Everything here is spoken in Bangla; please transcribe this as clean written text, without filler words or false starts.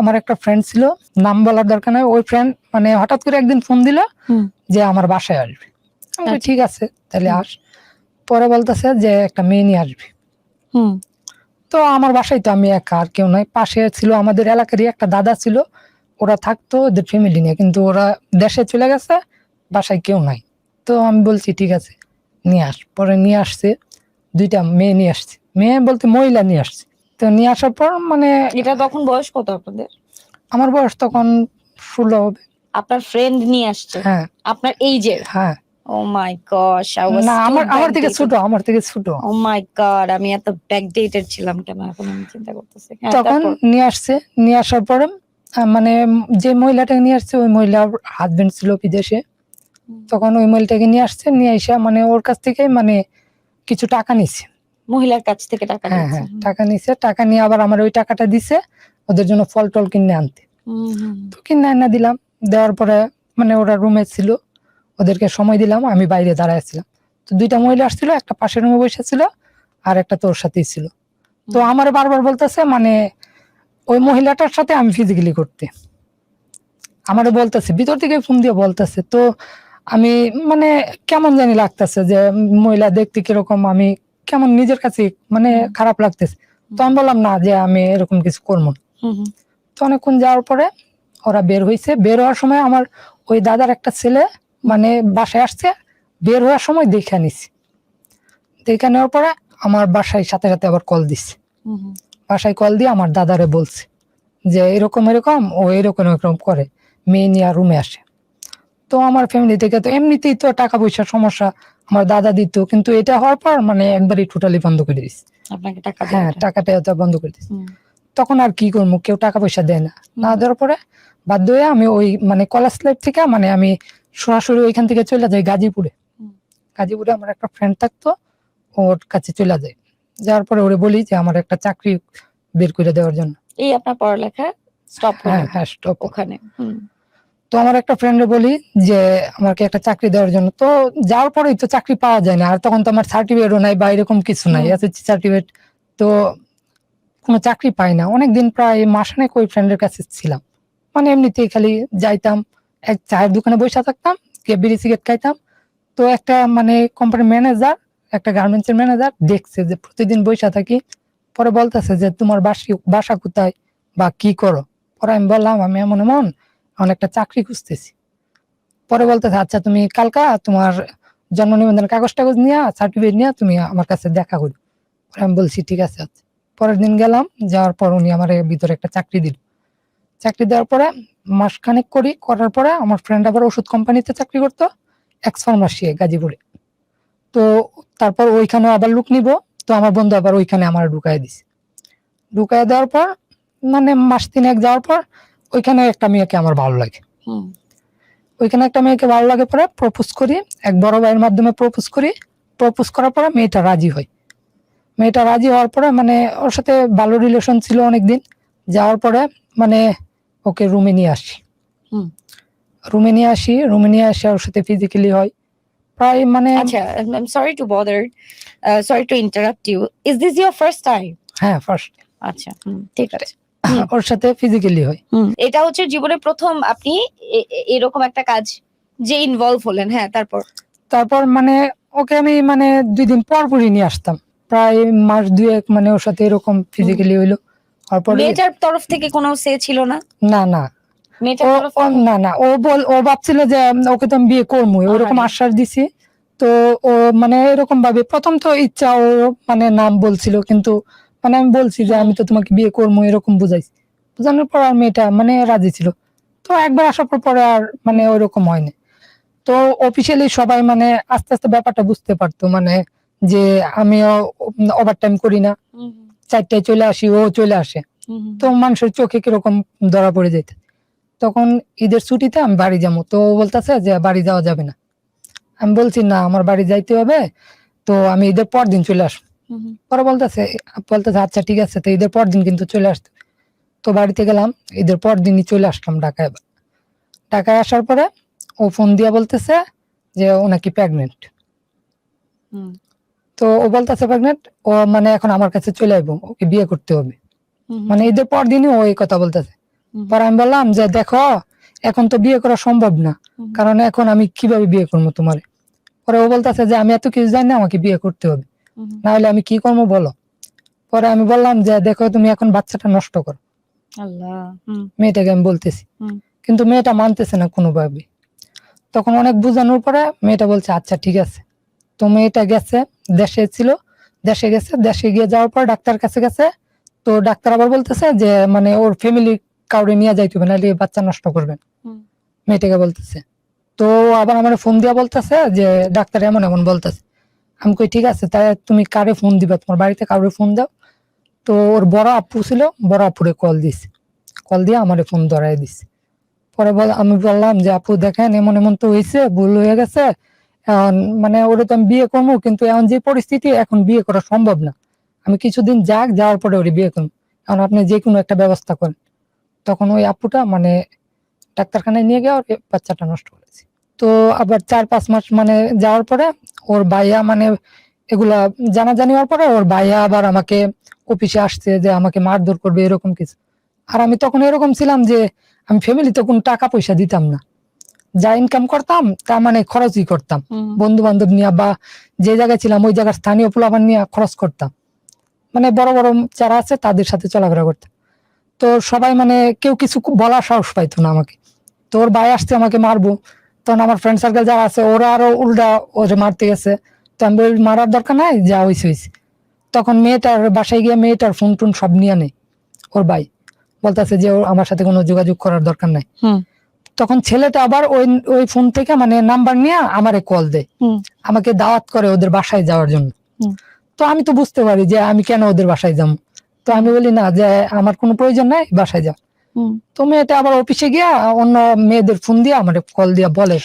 আমার একটা ফ্রেন্ড ছিল, নাম বলার দরকার নাই, ওই ফ্রেন্ড মানে হঠাৎ করে একদিন ফোন দিল যে আমার বাসায় আসবে। আমি বলি, ঠিক আছে তাহলে আস। পরে বলতেছে যে একটা মেয়ে নিয়ে আসবে। তো আমার বাসায় তো আমি একা, আর কেউ নাই। পাশে ছিল আমাদের এলাকারই একটা দাদা ছিল, ওরা থাকতো ওদের ফ্যামিলি নিয়ে, কিন্তু ওরা দেশে চলে গেছে, বাসায় কেউ নাই। তো আমি বলছি ঠিক আছে নিয়ে আস। পরে নিয়ে আসছে, দুইটা মেয়ে নিয়ে আসছে, মেয়ে বলতে মহিলা নিয়ে আসছে। তো নিয়ে আসার পর মানে এটা তখন বয়স কত আপনাদের? আমার বয়স তখন 16 হবে। আপনার ফ্রেন্ড নিয়ে আসছে হ্যাঁ আপনার এইজের? হ্যাঁ। ও মাই গশ, আই ওয়াজ না টু আমার থেকে ছোট, আমার থেকে ছোট। ও মাই গড, আমি এত ব্যাকডেটেড ছিলাম কেন, এখন আমি চিন্তা করতেছি। হ্যাঁ, তখন তারপর? নিয়ে আসছে, নিয়ে আসার পরে মানে যে মহিলাটাকে নিয়ে আসছে ওই মহিলার হাজবেন্ড ছিল বিদেশে। তখন ওই মহিলাটাকে নিয়ে আসছে, নিয়ে এসে মানে ওর কাছ থেকে মানে কিছু টাকা নিছে। মহিলার কাছ থেকে টাকা হ্যাঁ নিয়েছে? হ্যাঁ, টাকা নিছে। টাকা নিয়ে আবার আমার ওই টাকাটা দিছে ওদের জন্য ফল টল কিনে আনতে। তো কিনে এনে দিলাম, দেওয়ার পরে মানে ওরা রুমে ছিল, ওদেরকে সময় দিলাম, আমি বাইরে দাঁড়ায় ছিলাম। তো দুইটা মহিলা আসছিল, একটা পাশের রুমে বসে ছিল আর একটা তোর সাথেই ছিল। তো আমার বারবার বলতেছে মানে ওই মহিলাটার সাথে আমি ফিজিক্যালি করতে, আমারও বলতেছে, ভিতর থেকে ফোন দিয়ে বলতেছে। তো আমি মানে কেমন জানি লাগতেছে যে মহিলা দেখতে কিরকম, আমি কেমন নিজের কাছে মানে খারাপ লাগতেছে। তো আমি বললাম না যে আমি এরকম কিছু করবো না। তো অনেকক্ষণ যাওয়ার পরে ওরা বের হয়েছে, বের হওয়ার সময় আমার ওই দাদার একটা ছেলে মানে বাসায় আসছে, বের হওয়ার সময় দেখে নিছি। দেখে নেওয়ার পরে আমার বাসায় সাথে সাথে আবার কল দিচ্ছে, বাসায় কল দিয়ে আমার দাদারে বলছে যে এরকম এরকম, ও এরকম এরকম করে, মেয়ে নিয়ে রুমে আসে। তো আমার ফ্যামিলি থেকে তো এমনিতেই তো টাকা পয়সার সমস্যা, আমার দাদা দিত, কিন্তু এটা হওয়ার পর মানে একবারই টোটালি বন্ধ করে দিচ্ছে। আপনাকে টাকা হ্যাঁ, টাকাটা বন্ধ করে দিচ্ছে। তখন আর কি করবো, কেউ টাকা পয়সা দেয় না, না দেওয়ার পরে বাধ্য হয়ে আমি ওই মানে কলেজ লাইফ থেকে মানে আমি সরাসরি ওইখান থেকে চলে যাই গাজীপুরে। গাজীপুরে আমার একটা ফ্রেন্ড থাকতো, ওর কাছে চলে যাই। যাওয়ার পরে ওরে বলি যে আমার একটা চাকরি বের করে দেওয়ার জন্য। এই আপনার পড়ালেখা স্টপ হলো? হ্যাঁ হ্যাঁ, স্টপ ওখানে? তো আমার একটা ফ্রেন্ডে বলি যে আমাকে একটা চাকরি দেওয়ার জন্য। তো যাওয়ার পরেই তো চাকরি পাওয়া যায় না, আর তখন তো আমার সার্টিফিকেটও নাই বা এরকম কিছু নাই, এসএসসি সার্টিফিকেট। তো কোনো চাকরি পাই না, অনেকদিন প্রায় মাসখানেক ওই ফ্রেন্ডের কাছে ছিলাম, মানে এমনিতেই খালি যাইতাম, এক চায়ের দোকানে বসে থাকতাম, বিড়ি সিগারেট খাইতাম। তো একটা মানে কোম্পানির ম্যানেজার, একটা গার্মেন্টসের ম্যানেজার দেখছে যে প্রতিদিন বসে থাকি, পরে বলতেছে যে তোমার বাসা কোথায় বা কি করো। পরে আমি বললাম আমি এমন এমন অনেকটা চাকরি খুঁজতেছি। পরে বলতেছে আচ্ছা তুমি কালকা তোমার জন্ম নিবন্ধনের কাগজ টাগজ নিয়ে সার্টিফিকেট নিয়ে তুমি আমার কাছে দেখা করি। পরে আমি বলছি ঠিক আছে। আচ্ছা, পরের দিন গেলাম, যাওয়ার পর উনি আমার ভিতরে একটা চাকরি দিল। চাকরি দেওয়ার পরে মাসখানেক করার পরে আমার ফ্রেন্ড আবার ওষুধ কোম্পানিতে চাকরি করতো, এক্স ফার্মাসি গাজীপুরে। তো তারপর ওইখানে আবার লোক নিব, তো আমার বন্ধু আবার ওইখানে আমার ঢুকাই দিছে। ঢুকাই দেওয়ার পর মানে মাস 3 যাওয়ার পর ওইখানে একটা মেয়েকে আমার ভালো লাগে। ওইখানে একটা মেয়েকে ভালো লাগে, পরে প্রপোজ করি, এক বড় ভাইয়ের মাধ্যমে প্রপোজ করি। প্রপোজ করার পরে মেয়েটা রাজি হয়। মেয়েটা রাজি হওয়ার পরে মানে ওর সাথে ভালো রিলেশন ছিল অনেকদিন। যাওয়ার পরে মানে ওকে রুমে নিয়ে আসি। রুমে নিয়ে আসি ওর সাথে ফিজিক্যালি হয় প্রায় মানে। আচ্ছা, I am sorry to bother, sorry to interrupt you, is this your first time? হ্যাঁ, ফার্স্ট। আচ্ছা, ঠিক আছে। ওর সাথে ফিজিক্যালি হয়। এটা হচ্ছে জীবনে প্রথম আপনি এরকম একটা কাজ যে ইনভলভ হলেন। হ্যাঁ, তারপর মানে ওকে আমি মানে 2 দিন পর পরই নিয়ে আসতাম, প্রায় মাস 2 মানে ওর সাথে এরকম ফিজিক্যালি হইলো। তারপরে মেয়েটার তরফ থেকে কোনো সে ছিল না? না না, মেয়েটার তরফ থেকে না না, ও ভাবছিল যে ওকে তো আমি বিয়ে করবো, ওরকম আশ্বাস দিছি। তো ও মানে এরকম ভাবে প্রথম তো ইচ্ছা, ও মানে নাম বলছিল, কিন্তু মানে আমি বলছি যে আমি তো তোমাকে বিয়ে করবো, এরকম বুঝাইছি। বুঝানোর পর আর মেয়েটা মানে রাজি ছিল। তো একবার আসার পরে আর মানে ওইরকম হয়নি। তো অফিসিয়ালি সবাই মানে আস্তে আস্তে ব্যাপারটা বুঝতে পারতো, মানে যে আমিও ওভারটাইম করি না, 4টায় চলে আসি, ও চলে আসে। তো মানুষের চোখে কিরকম ধরা পড়ে যেত। তখন ঈদের ছুটিতে আমি বাড়ি যাবো, তো ও বলতেছে যে বাড়ি যাওয়া যাবে না। আমি বলছি না, আমার বাড়ি যাইতে হবে, তো আমি ঈদের পর দিন চলে আসবো। পরে বলতেছে আচ্ছা ঠিক আছে, তো ঈদের পর দিন কিন্তু চলে আসতে। তো বাড়িতে গেলাম, ঈদের পর দিনই চলে আসলাম ঢাকায়। ঢাকায় আসার পরে ও ফোন দিয়ে বলতেছে যে ও নাকি প্রেগনেন্ট। তো ও বলতেছে প্রেগনেন্ট, ও মানে এখন আমার কাছে চলে আসবো, ওকে বিয়ে করতে হবে। মানে ঈদের পর দিনই ও এই কথা বলতেছে। পরে আমি বললাম যে দেখো এখন তো বিয়ে করা সম্ভব না, কারণ এখন আমি কিভাবে বিয়ে করবো তোমার। পরে ও বলতেছে যে আমি এত কিছু জানি না, আমাকে বিয়ে করতে হবে, না হলে আমি কি করবো বলো। পরে আমি বললাম যে দেখো তুমি এখন বাচ্চাটা নষ্ট করো, আল্লাহ। মেয়েটাকে আমি বলতেছি, কিন্তু মেয়েটা মানতেছে না কোনোভাবে। তখন অনেক বোঝানোর পরে মেয়েটা বলছে আচ্ছা ঠিক আছে। তো মেয়েটা গেছে, দেশে ছিল, দেশে গেছে, দেশে গিয়ে যাওয়ার পর ডাক্তার কাছে গেছে। তো ডাক্তার আবার বলতেছে যে মানে ওর ফ্যামিলি কাউরে নিয়ে যাইতে হবে, নাহলে বাচ্চা নষ্ট করবেন, মেয়েটাকে বলতেছে। তো আবার আমার ফোন দিয়া বলতেছে যে ডাক্তার এমন এমন বলতেছে। আমি কই ঠিক আছে, তাই তুমি কারে ফোন দিবা, তোমার বাড়িতে কাউরে ফোন দাও। তো ওর বড় আপু ছিল, বড় আপুরে কল দিছে, কল দিয়ে আমারে ফোন ধরাই দিছে। পরে আমি বললাম যে আপু দেখেন এমন এমন তো হয়েছে, ভুল হয়ে গেছে, এখন মানে ওরে তো আমি বিয়ে করবো, কিন্তু এখন যে পরিস্থিতি এখন বিয়ে করা সম্ভব না, আমি কিছুদিন যাওয়ার পরে ওরে বিয়ে করবো, এখন আপনি যে কোনো একটা ব্যবস্থা করেন। তখন ওই আপুটা মানে ডাক্তারখানায় নিয়ে গিয়ে ওর বাচ্চাটা নষ্ট করেছে। তো আবার 4-5 মাস মানে যাওয়ার পরে ওর ভাইয়া মানে এগুলা জানাজানি হওয়ার পরে ওর ভাইয়া আবার আমাকে অফিসে আসছে যে আমাকে মারধর করবে এরকম কিছু। আর আমি তখন এরকম ছিলাম যে আমি ফ্যামিলিতে কোনো টাকা পয়সা দিতাম না, যা ইনকাম করতাম তা মানে খরচই করতাম, বন্ধু বান্ধব নিয়ে বা যে জায়গায় ছিলাম ওই জায়গার স্থানীয় পোলাপান নিয়ে খরচ করতাম, মানে বড় বড় যারা আছে তাদের সাথে চলাফেরা করতাম। তো সবাই মানে কেউ কিছু বলার সাহস পাইতো না আমাকে। তো ওর ভাই আসছে আমাকে মারবো, তখন আমার ফ্রেন্ড সার্কেল যারা আছে ওরা আরো উল্টা ওরে মারতে গেছে। তো আমি বলি মারার দরকার নাই, যা হয়েছে হয়েছে। তখন মেয়েটার বাসায় গিয়ে মেয়েটার ফোন টোন সব নিয়ে নেই ওর ভাই, বলতেছে যে আমার সাথে কোনো যোগাযোগ করার দরকার নাই। তখন ছেলেটা আবার ওই ওই ফোন থেকে মানে নাম্বার নিয়ে আমারে কল দেয়, আমাকে দাওয়াত করে ওদের বাসায় যাওয়ার জন্য। তো আমি তো বুঝতে পারি যে আমি কেন ওদের বাসায় যাবো। তো আমি বলি না, যে আমার কোনো প্রয়োজন নাই, বাসায় যাও। তো মেয়েটা আবার অফিসে গিয়া অন্য মেয়েদের ফোন দিয়ে আমার কল দিয়া বলে।